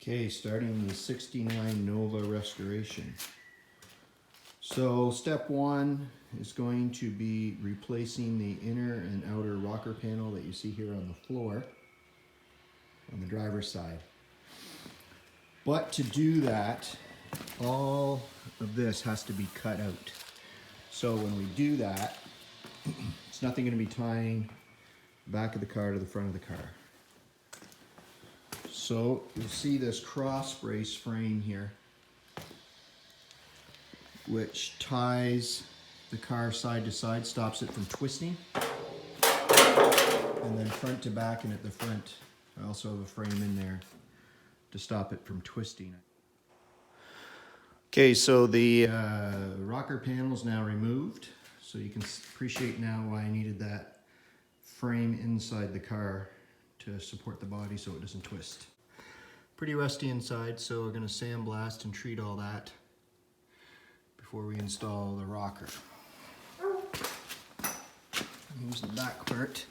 Okay, starting the 69 Nova restoration. So step one is going to be replacing the inner and outer rocker panel that you see here on the floor on the driver's side. But to do that, all of this has to be cut out. So when we do that, it's nothing going to be tying the back of the car to the front of the car. So you'll see this cross brace frame here, which ties the car side to side, stops it from twisting. And then front to back, and at the front, I also have a frame in there to stop it from twisting. Okay, so the rocker panel is now removed. So you can appreciate now why I needed that frame inside the car to support the body so it doesn't twist. Pretty rusty inside, so we're going to sandblast and treat all that before we install the rocker. Here's the back part.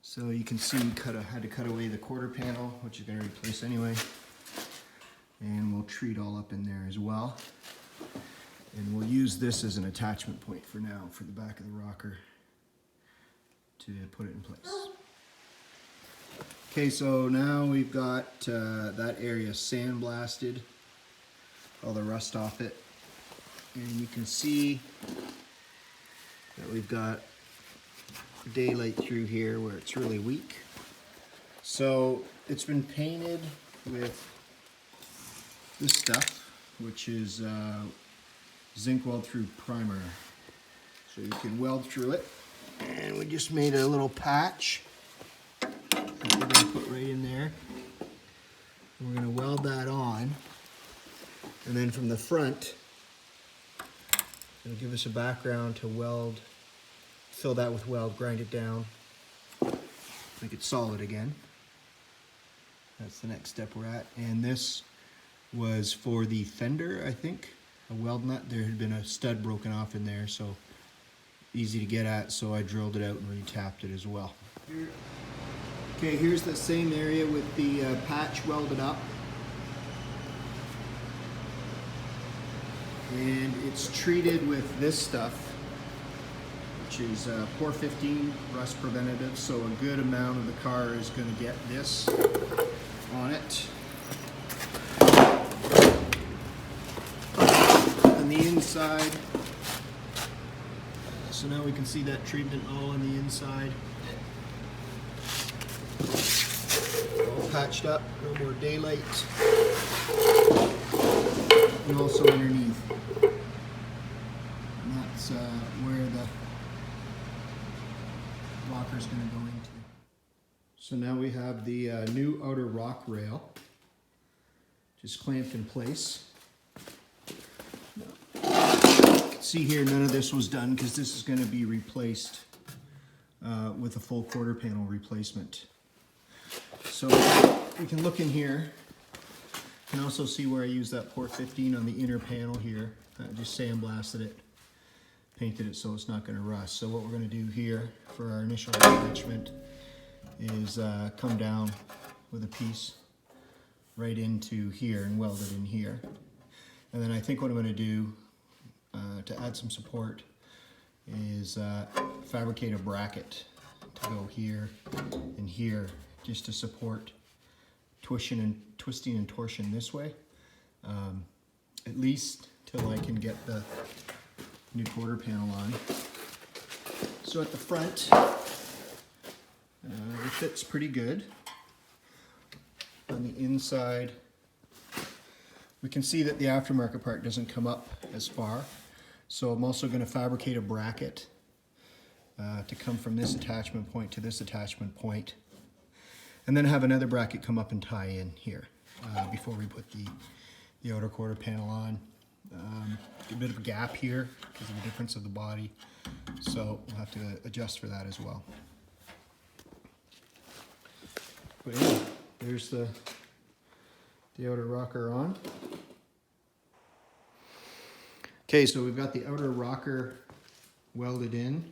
So you can see had to cut away the quarter panel, which is going to replace anyway. And we'll treat all up in there as well. And we'll use this as an attachment point for now for the back of the rocker to put it in place. Okay, so now we've got that area sandblasted, all the rust off it. And you can see that we've got daylight through here where it's really weak. So it's been painted with this stuff, which is zinc weld through primer. So you can weld through it. And we just made a little patch that we're going to put right in there. We're going to weld that on. And then from the front, it'll give us a background to weld, fill that with weld, grind it down, make it solid again. That's the next step we're at. And this was for the fender, I think, a weld nut. There had been a stud broken off in there, so easy to get at, so I drilled it out and re-tapped it as well. Okay, here's the same area with the patch welded up. And it's treated with this stuff, which is Por 15 rust preventative, so a good amount of the car is going to get this on it. On the inside, so now we can see that treatment all on the inside. All patched up, no more daylight. And also underneath. And that's where the rocker is going to go into. So now we have the new outer rock rail just clamped in place. See here, none of this was done because this is going to be replaced with a full quarter panel replacement. So we can look in here. You can also see where I used that Por 15 on the inner panel here. I just sandblasted it, painted it so it's not going to rust. So what we're going to do here for our initial attachment is come down with a piece right into here and weld it in here. And then I think what I'm going to do to add some support is fabricate a bracket to go here and here just to support twisting and torsion this way, at least till I can get the new quarter panel on. So at the front, it fits pretty good. On the inside, we can see that the aftermarket part doesn't come up as far. So I'm also going to fabricate a bracket to come from this attachment point to this attachment point. And then have another bracket come up and tie in here before we put the outer quarter panel on. A bit of a gap here because of the difference of the body. So we'll have to adjust for that as well. But yeah, there's the outer rocker on. Okay, so we've got the outer rocker welded in.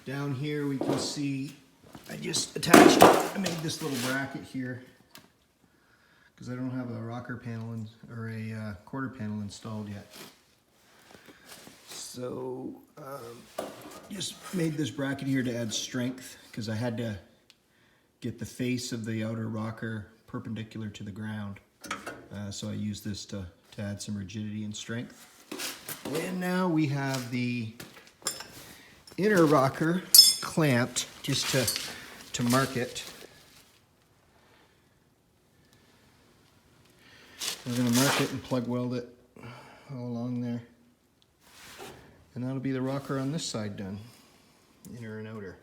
Down here we can see I just attached, I made this little bracket here because I don't have a rocker panel or a quarter panel installed yet. So just made this bracket here to add strength, because I had to get the face of the outer rocker perpendicular to the ground. So I used this to add some rigidity and strength. And now we have the inner rocker clamped just to mark it. I'm going to mark it and plug weld it all along there. And that'll be the rocker on this side done, inner and outer.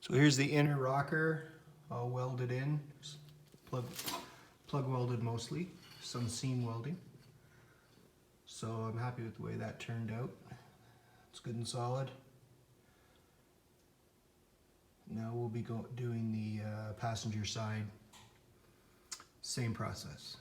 So here's the inner rocker all welded in, plug welded mostly, some seam welding. So I'm happy with the way that turned out. It's good and solid. Now we'll be doing the passenger side, same process.